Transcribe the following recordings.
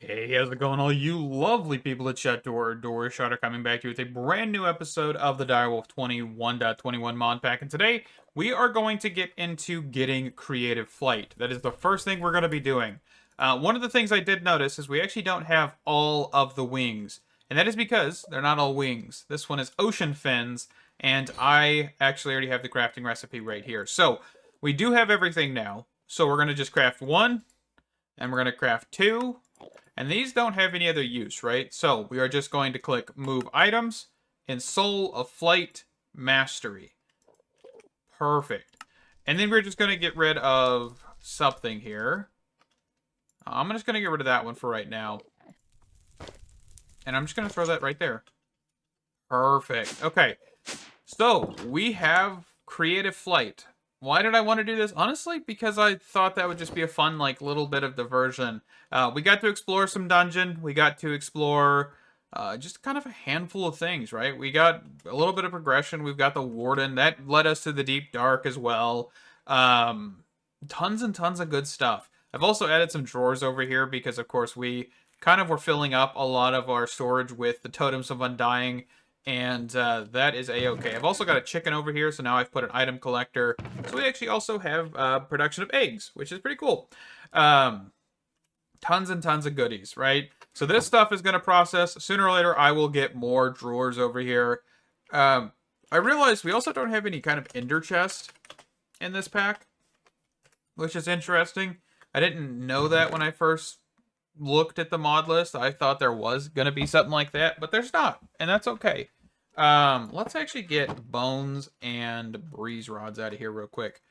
Hey, how's it going, all you lovely people at Chat Door Shot are coming back to you with a brand new episode of the Direwolf20 1.21 mod pack, and today we are going to get into getting creative flight. That is the first thing we're going to be doing. One of the things I did notice is we actually don't have all of the wings, and that is because they're not all wings. This one is ocean fins, and I actually already have the crafting recipe right here. So we do have everything now, so we're going to just craft one, and we're going to craft two. And these don't have any other use, right? So we are just going to click Move Items and Soul of Flight Mastery. Perfect. And then we're just going to get rid of something here. I'm just going to get rid of that one for right now. And I'm just going to throw that right there. Perfect. Okay. So we have Creative Flight. Why did I want to do this? Honestly, because I thought that would just be a fun, like, little bit of diversion. We got to explore some dungeon. We got to explore just kind of a handful of things, right? We got a little bit of progression. We've got the Warden. That led us to the Deep Dark as well. Tons and tons of good stuff. I've also added some drawers over here because, of course, we kind of were filling up a lot of our storage with the Totems of Undying, and that is a-okay. I've also got a chicken over here, so now I've put an item collector. So we actually also have production of eggs, which is pretty cool. Tons and tons of goodies, right? So this stuff is going to process. Sooner or later, I will get more drawers over here. I realized we also don't have any kind of ender chest in this pack, which is interesting. I didn't know that when I first looked at the mod list. I thought there was going to be something like that, but there's not, and that's okay. Let's actually get bones and breeze rods out of here real quick.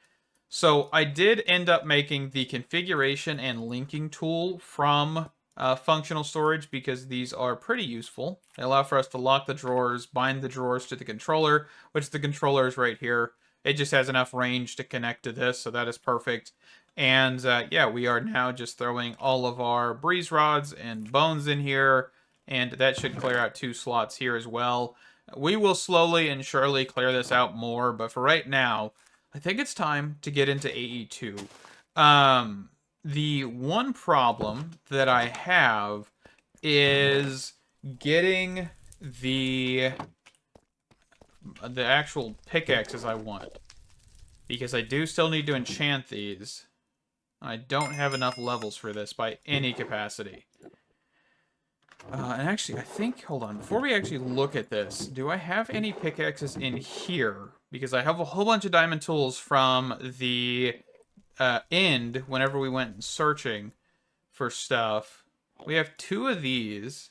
So I did end up making the configuration and linking tool from functional storage because these are pretty useful. They allow for us to lock the drawers, bind the drawers to the controller, which the controller is right here. It just has enough range to connect to this, so that is perfect. And yeah, we are now just throwing all of our breeze rods and bones in here, and that should clear out 2 slots here as well. We will slowly and surely clear this out more, but for right now, I think it's time to get into AE2. The one problem that I have is getting the actual pickaxes I want, because I do still need to enchant these. I don't have enough levels for this by any capacity. And actually, I think, hold on, before we actually look at this, do I have any pickaxes in here? Because I have a whole bunch of diamond tools from the end whenever we went searching for stuff. We have 2 of these.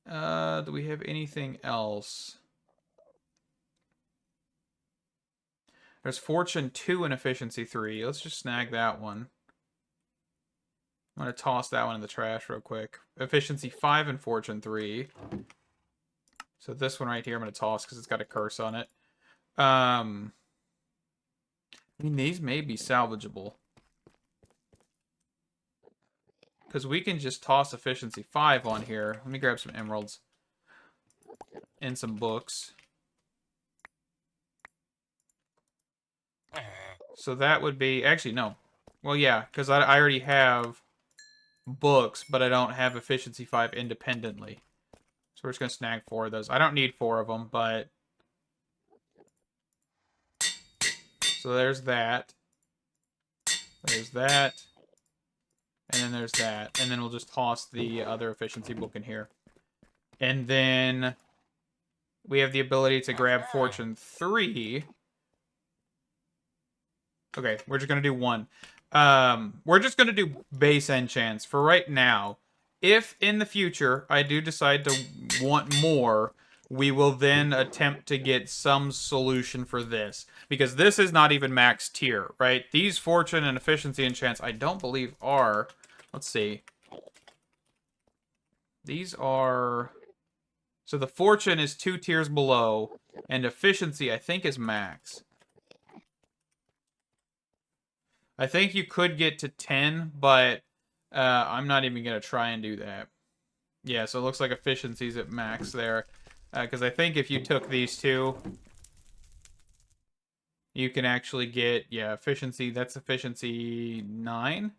Do we have anything else? There's Fortune 2 and Efficiency 3. Let's just snag that one. I'm going to toss that one in the trash real quick. Efficiency 5 and Fortune 3. So this one right here I'm going to toss because it's got a curse on it. I mean, these may be salvageable, because we can just toss Efficiency 5 on here. Let me grab some emeralds and some books. So that would be... Actually, no. Well, yeah, because I already have books, but I don't have Efficiency 5 independently. So we're just going to snag 4 of those. I don't need 4 of them, but... So there's that. There's that. And then there's that. And then we'll just toss the other efficiency book in here. And then we have the ability to grab Fortune 3. Okay, we're just going to do 1. We're just going to do base enchants for right now. If in the future I do decide to want more, we will then attempt to get some solution for this. Because this is not even max tier, right? These fortune and efficiency enchants I don't believe are... Let's see. These are... So the fortune is 2 tiers below, and efficiency I think is max. I think you could get to 10, but I'm not even going to try and do that. Yeah, so it looks like efficiency's at max there. Because I think if you took these 2, you can actually get, yeah, efficiency, that's efficiency 9.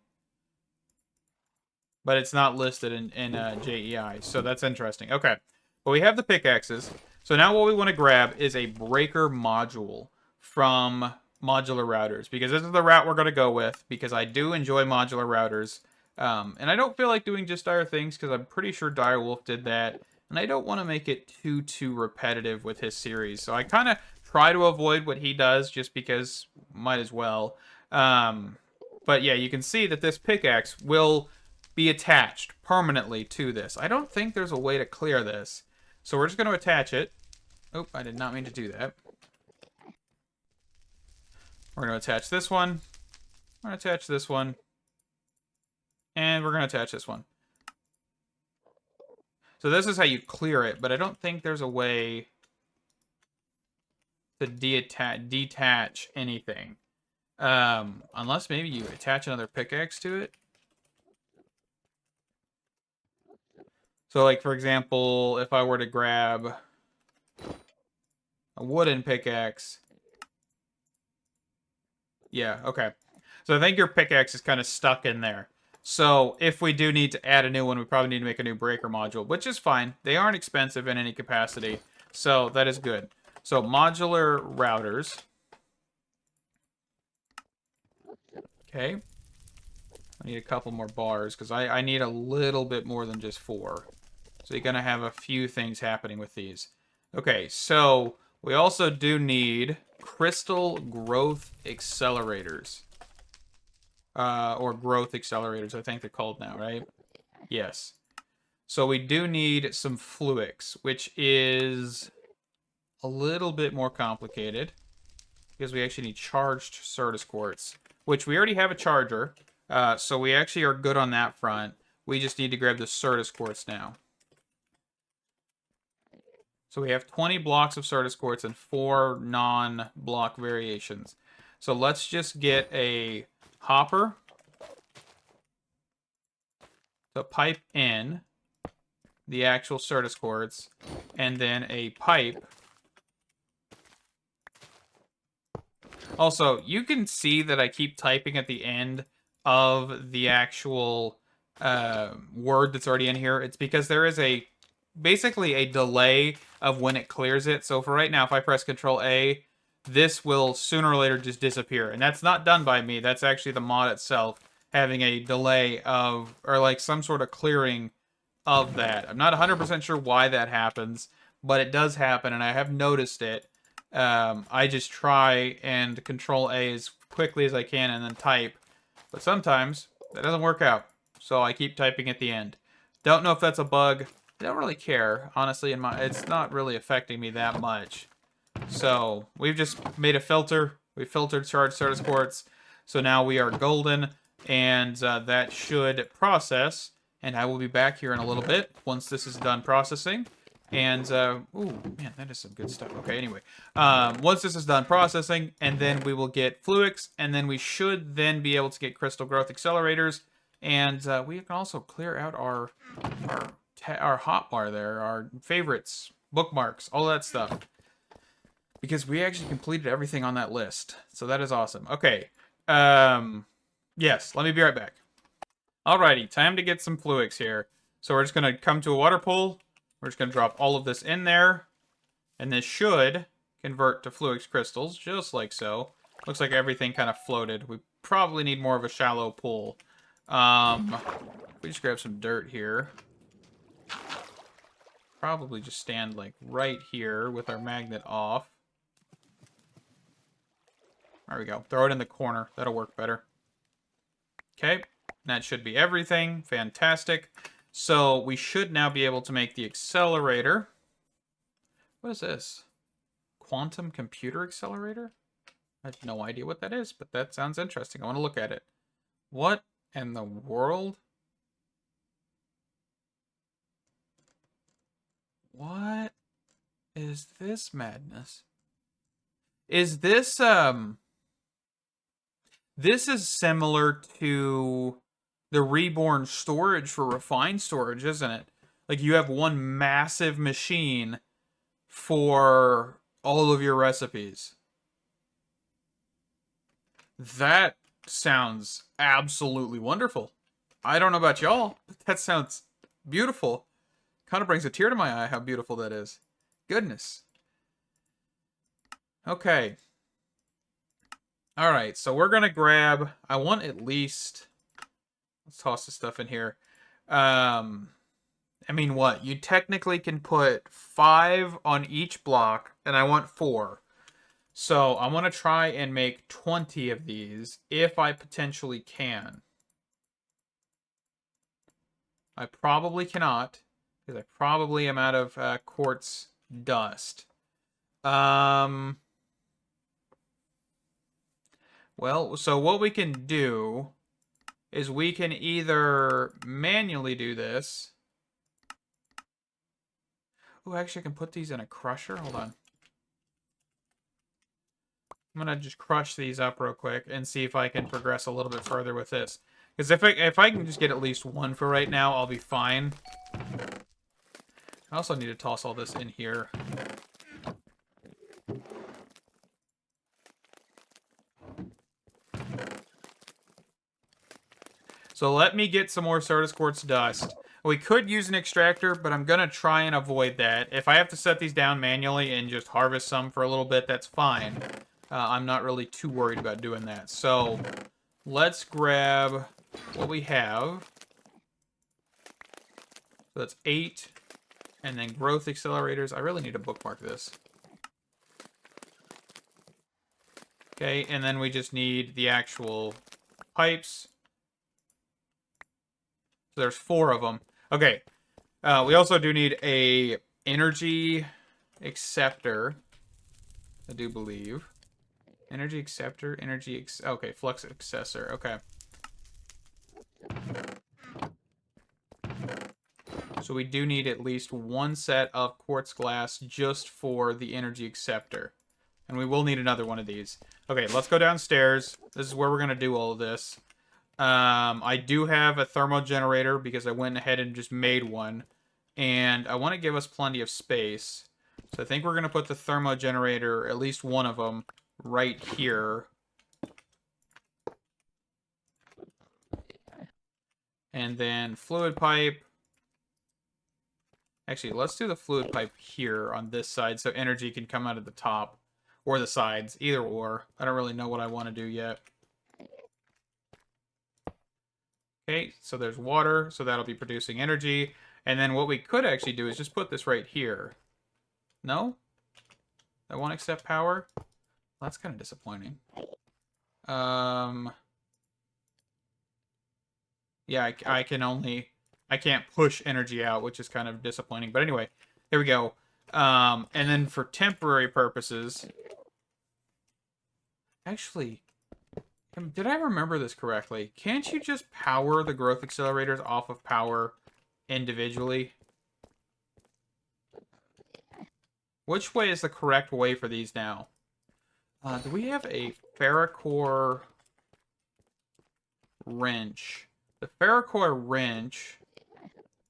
but it's not listed in JEI, so that's interesting. Okay, but we have the pickaxes. So now what we want to grab is a breaker module from modular routers, because this is the route we're going to go with, because I do enjoy modular routers. And I don't feel like doing just dire things, because I'm pretty sure Direwolf did that, and I don't want to make it too repetitive with his series. So I kind of try to avoid what he does, just because might as well. But yeah, you can see that this pickaxe will be attached permanently to this. I don't think there's a way to clear this, so we're just going to attach it. Oh, I did not mean to do that. We're going to attach this one. We're going to attach this one. And we're going to attach this one. So this is how you clear it, but I don't think there's a way to detach anything. Unless maybe you attach another pickaxe to it. So, like, for example, if I were to grab a wooden pickaxe. Yeah, okay. So I think your pickaxe is kind of stuck in there. So if we do need to add a new one, we probably need to make a new breaker module, which is fine. They aren't expensive in any capacity, so that is good. So modular routers. Okay. I need a couple more bars, because I need a little bit more than just 4. So you're going to have a few things happening with these. Okay, so we also do need crystal growth accelerators. Or growth accelerators, I think they're called now, right? Yes. So we do need some fluix, which is a little bit more complicated, because we actually need charged Certus Quartz, which we already have a charger, so we actually are good on that front. We just need to grab the Certus Quartz now. So we have 20 blocks of Certus Quartz and 4 non-block variations. So let's just get a hopper to pipe in the actual Certus Quartz, and then a pipe. Also, you can see that I keep typing at the end of the actual word that's already in here. It's because there is basically a delay of when it clears it. So for right now, if I press Control A, this will sooner or later just disappear. And that's not done by me. That's actually the mod itself having a delay of, or like some sort of clearing of that. I'm not 100% sure why that happens, but it does happen, and I have noticed it. I just try and Control A as quickly as I can and then type. But sometimes that doesn't work out, so I keep typing at the end. Don't know if that's a bug. I don't really care, honestly. It's not really affecting me that much. So we've just made a filter. We filtered charged Certus Quartz. So now we are golden, and that should process. And I will be back here in a little bit once this is done processing. And, ooh, man, that is some good stuff. Okay, anyway. Once this is done processing, and then we will get fluix, and then we should then be able to get crystal growth accelerators. And we can also clear out our hotbar there, our favorites, bookmarks, all that stuff. Because we actually completed everything on that list. So that is awesome. Okay. Yes, let me be right back. Alrighty, time to get some fluix here. So we're just going to come to a water pool. We're just going to drop all of this in there. And this should convert to fluix crystals, just like so. Looks like everything kind of floated. We probably need more of a shallow pool. We just grab some dirt here. Probably just stand like right here with our magnet off. There we go. Throw it in the corner. That'll work better. Okay. That should be everything. Fantastic. So we should now be able to make the accelerator. What is this? Quantum computer accelerator? I have no idea what that is, but that sounds interesting. I want to look at it. What in the world? What is this madness? Is this, this is similar to the reborn storage for refined storage, isn't it? Like, you have one massive machine for all of your recipes. That sounds absolutely wonderful. I don't know about y'all, but that sounds beautiful. Kind of brings a tear to my eye how beautiful that is. Goodness. Okay. All right, so we're going to grab... I want at least... Let's toss this stuff in here. I mean, what? You technically can put 5 on each block, and I want 4. So I want to try and make 20 of these, if I potentially can. I probably cannot, because I probably am out of quartz dust. Well, so what we can do is we can either manually do this. Oh, actually, I can put these in a crusher. Hold on. I'm going to just crush these up real quick and see if I can progress a little bit further with this. Because if I can just get at least 1 for right now, I'll be fine. I also need to toss all this in here. So let me get some more Certus Quartz Dust. We could use an extractor, but I'm going to try and avoid that. If I have to set these down manually and just harvest some for a little bit, that's fine. I'm not really too worried about doing that. So let's grab what we have. So that's 8. And then growth accelerators. I really need to bookmark this. Okay, and then we just need the actual pipes. So there's 4 of them. Okay. We also do need a energy acceptor. I do believe. Energy acceptor, okay, flux accessor, okay. So we do need at least 1 set of quartz glass just for the energy acceptor. And we will need another one of these. Okay, let's go downstairs. This is where we're going to do all of this. I do have a thermal generator because I went ahead and just made one. And I want to give us plenty of space. So I think we're going to put the thermo generator, at least one of them, right here. And then fluid pipe. Actually, let's do the fluid pipe here on this side so energy can come out of the top. Or the sides, either or. I don't really know what I want to do yet. Okay, so there's water, so that'll be producing energy. And then what we could actually do is just put this right here. No? That won't accept power? Well, that's kind of disappointing. Yeah, I can't push energy out, which is kind of disappointing. But anyway, there we go. And then for temporary purposes... Actually, did I remember this correctly? Can't you just power the growth accelerators off of power individually? Which way is the correct way for these now? Do we have a ferrocore wrench? The ferrocore wrench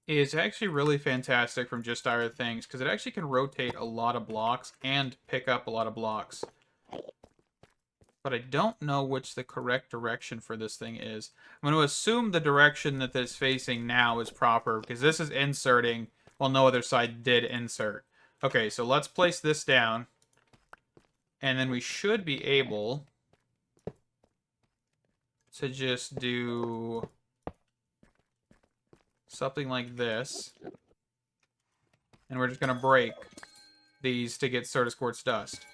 is actually really fantastic from Just Dire Things because it actually can rotate a lot of blocks and pick up a lot of blocks. But I don't know which the correct direction for this thing is. I'm going to assume the direction that this is facing now is proper because this is inserting while no other side did insert. Okay, so let's place this down. And then we should be able to just do something like this. And we're just going to break these to get Certus Quartz Dust.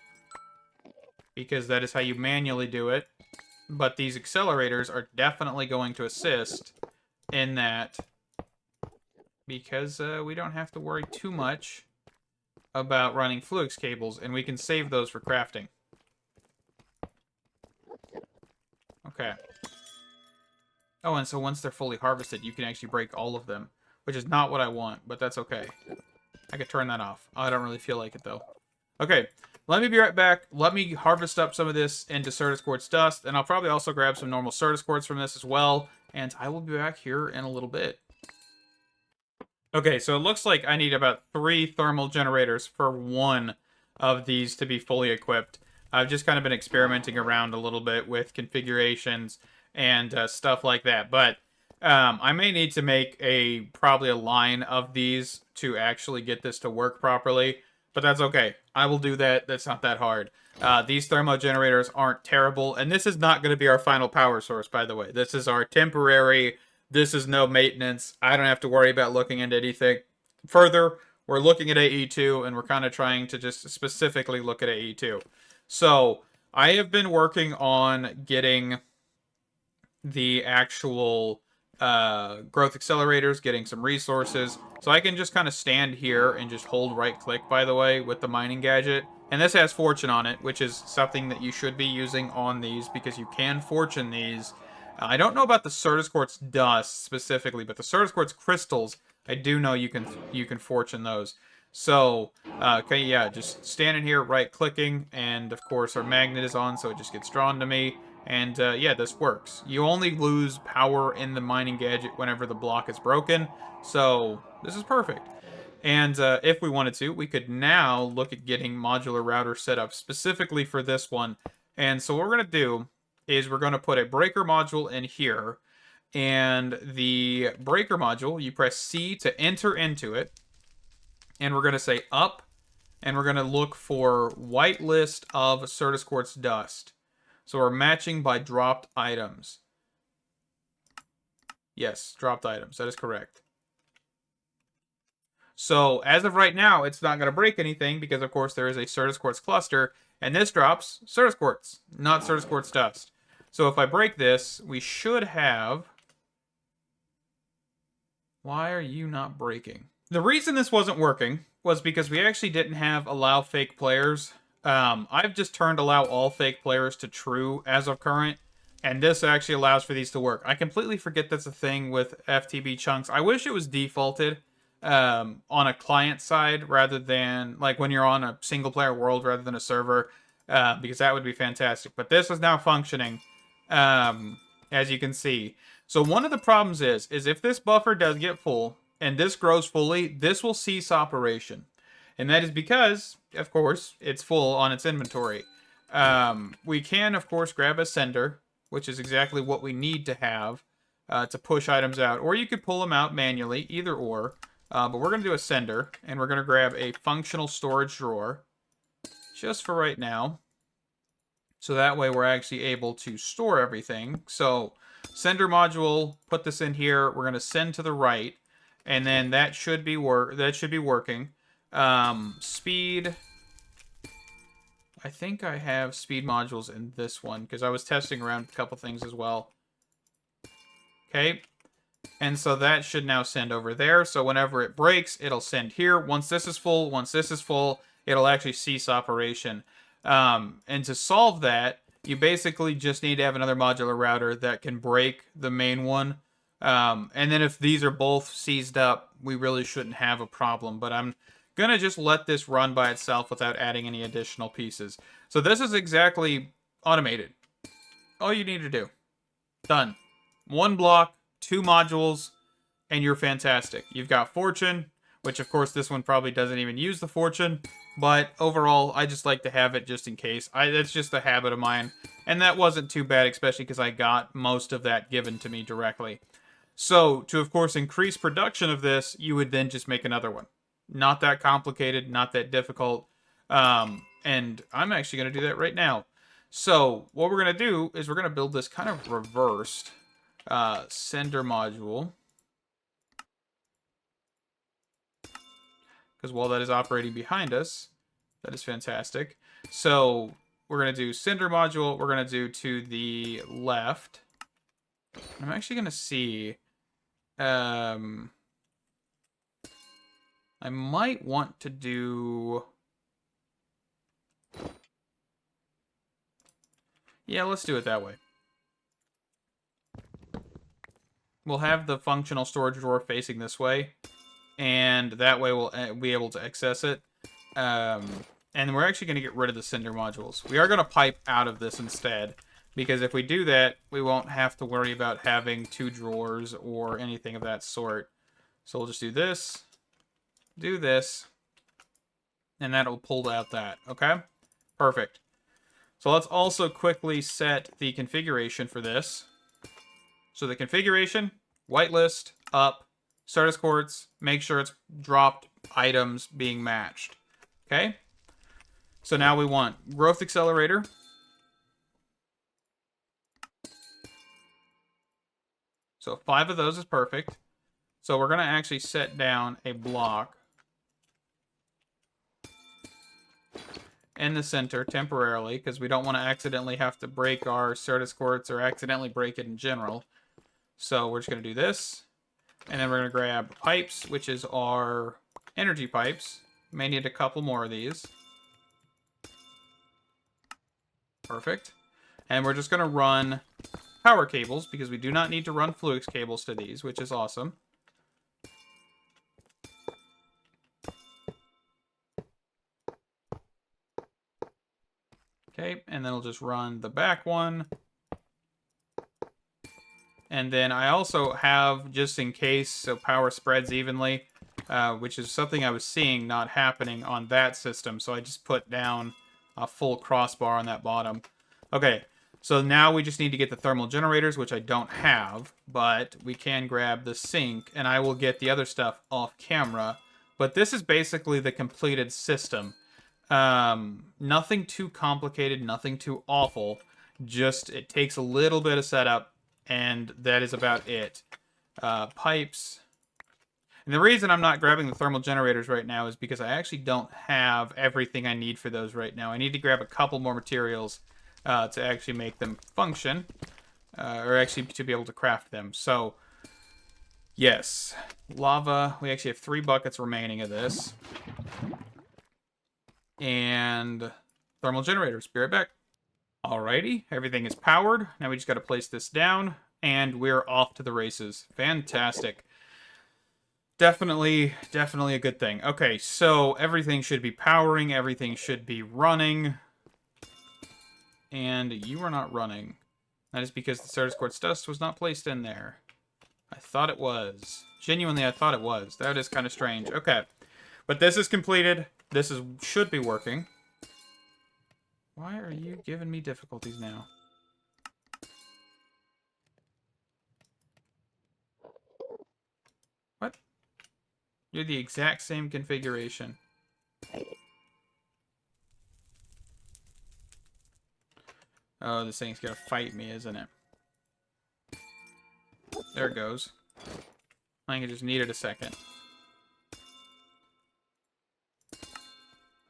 Because that is how you manually do it. But these accelerators are definitely going to assist in that. Because we don't have to worry too much about running Fluix cables. And we can save those for crafting. Okay. Oh, and so once they're fully harvested, you can actually break all of them. Which is not what I want, but that's okay. I could turn that off. I don't really feel like it, though. Okay. Let me be right back. Let me harvest up some of this into Certus Quartz Dust, and I'll probably also grab some normal Certus Quartz from this as well, and I will be back here in a little bit. Okay, so it looks like I need about 3 thermal generators for 1 of these to be fully equipped. I've just kind of been experimenting around a little bit with configurations and stuff like that, but I may need to make probably a line of these to actually get this to work properly, but that's okay. I will do that. That's not that hard. These thermo generators aren't terrible, and this is not going to be our final power source, by the way. This is our temporary. This is no maintenance. I don't have to worry about looking into anything further. We're looking at AE2, and we're kind of trying to just specifically look at AE2. So I have been working on getting the actual growth accelerators, getting some resources. So I can just kind of stand here and just hold right click, by the way, with the mining gadget. And this has fortune on it, which is something that you should be using on these because you can fortune these. I don't know about the Certus Quartz Dust specifically, but the Certus Quartz crystals, I do know you can fortune those. So, okay, yeah, just standing here, right-clicking, and of course our magnet is on, so it just gets drawn to me. And yeah, this works. You only lose power in the mining gadget whenever the block is broken, so this is perfect. And if we wanted to, we could now look at getting modular router set up specifically for this one. And so what we're going to do is we're going to put a breaker module in here. And the breaker module, you press C to enter into it. And we're going to say up. And we're going to look for whitelist of Certus Quartz Dust. So we're matching by dropped items. Yes, dropped items. That is correct. So as of right now, it's not going to break anything because, of course, there is a Certus Quartz cluster. And this drops Certus Quartz, not Certus Quartz Dust. So if I break this, we should have... Why are you not breaking? The reason this wasn't working was because we actually didn't have allow fake players. I've just turned allow all fake players to true as of current, and this actually allows for these to work. I completely forget that's a thing with FTB chunks. I wish it was defaulted on a client side rather than like when you're on a single player world rather than a server, because that would be fantastic. But this is now functioning, as you can see. So one of the problems is if this buffer does get full and this grows fully, this will cease operation. And that is because, of course, it's full on its inventory. We can, of course, grab a sender, which is exactly what we need to have to push items out. Or you could pull them out manually, either or. But we're going to do a sender, and we're going to grab a functional storage drawer, just for right now. So that way we're actually able to store everything. So sender module, put this in here. We're going to send to the right, and then that should be working. Speed. I think I have speed modules in this one because I was testing around a couple things as well. Okay. And so that should now send over there. So whenever it breaks, it'll send here. Once this is full, it'll actually cease operation. And to solve that, you basically just need to have another modular router that can break the main one. And then if these are both seized up, we really shouldn't have a problem. But I'm going to just let this run by itself without adding any additional pieces. So this is exactly automated. All you need to do. Done. One block, 2 modules, and you're fantastic. You've got fortune, which of course this one probably doesn't even use the fortune. But overall, I just like to have it just in case. That's just a habit of mine. And that wasn't too bad, especially because I got most of that given to me directly. So, to of course increase production of this, you would then just make another one. Not that complicated, not that difficult. And I'm actually going to do that right now. So, what we're going to do is we're going to build this kind of reversed sender module. Because while that is operating behind us, that is fantastic. So, we're going to do sender module. We're going to do to the left. I'm actually going to see... I might want to do... Yeah, let's do it that way. We'll have the functional storage drawer facing this way, and that way we'll be able to access it. And we're actually going to get rid of the sender modules. We are going to pipe out of this instead, because if we do that, we won't have to worry about having 2 drawers or anything of that sort. So we'll just do this, and that'll pull out that, okay? Perfect. So let's also quickly set the configuration for this. So the configuration, whitelist, up, Certus Quartz, make sure it's dropped items being matched. Okay? So now we want growth accelerator. So 5 of those is perfect. So we're going to actually set down a block in the center temporarily, because we don't want to accidentally have to break our Certus Quartz or accidentally break it in general. So we're just going to do this. And then we're going to grab pipes, which is our energy pipes. May need a couple more of these. Perfect. And we're just going to run power cables, because we do not need to run Fluix cables to these, which is awesome. Okay, and then we'll just run the back one. And then I also have, just in case, so power spreads evenly, which is something I was seeing not happening on that system. So I just put down a full crossbar on that bottom. Okay, so now we just need to get the thermal generators, which I don't have, but we can grab the sink, and I will get the other stuff off camera. But this is basically the completed system. Nothing too complicated, nothing too awful. Just, it takes a little bit of setup, and that is about it. Pipes. And the reason I'm not grabbing the thermal generators right now is because I actually don't have everything I need for those right now. I need to grab a couple more materials to actually make them function, or actually to be able to craft them. So, yes. Lava. We actually have 3 buckets remaining of this. And thermal generators. Be right back. Alrighty, everything is powered. Now we just got to place this down, and we're off to the races. Fantastic. Definitely a good thing. Okay, so everything should be powering, everything should be running. And you are not running. That is because the Certus Quartz Dust was not placed in there. I thought it was. Genuinely, I thought it was. That is kind of strange. Okay, but this is completed. This should be working. Why are you giving me difficulties now? What? You're the exact same configuration. Oh, this thing's gonna fight me, isn't it? There it goes. I think it just needed a second.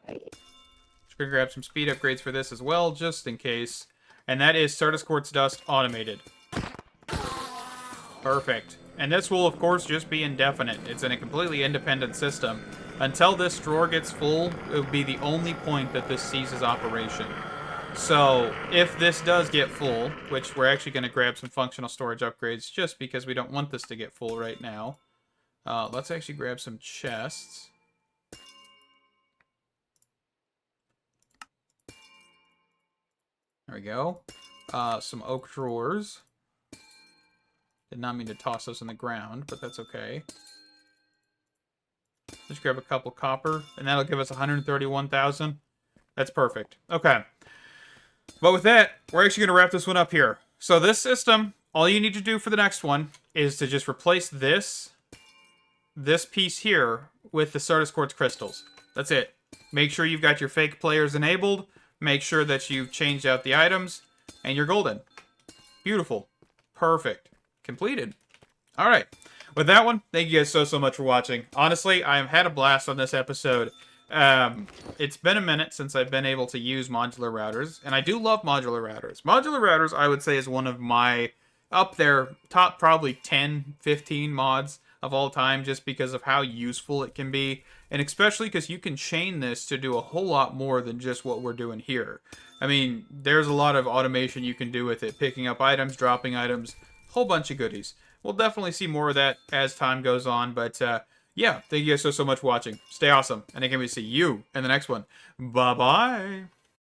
Just gonna grab some speed upgrades for this as well, just in case. And that is Certus Quartz Dust automated. Perfect. And this will, of course, just be indefinite. It's in a completely independent system. Until this drawer gets full, it will be the only point that this ceases operation. So, if this does get full, which we're actually going to grab some functional storage upgrades just because we don't want this to get full right now. Let's actually grab some chests. There we go. Some oak drawers. Did not mean to toss those in the ground, but that's okay. Just grab a couple copper, and that'll give us 131,000. That's perfect. Okay. But with that, we're actually going to wrap this one up here. So this system, all you need to do for the next one is to just replace this piece here with the Certus Quartz crystals. That's it. Make sure you've got your fake players enabled. Make sure that you've changed out the items, and you're golden. Beautiful. Perfect. Completed. All right. With that one, thank you guys so much for watching. Honestly, I've had a blast on this episode. It's been a minute since I've been able to use modular routers, and I do love modular routers. Modular routers, I would say, is one of my up there top probably 10, 15 mods of all time, just because of how useful it can be, and especially because you can chain this to do a whole lot more than just what we're doing here. I mean, there's a lot of automation you can do with it, picking up items, dropping items, whole bunch of goodies. We'll definitely see more of that as time goes on, but yeah, thank you guys so much for watching. Stay awesome, and again, we see you in the next one. Bye-bye.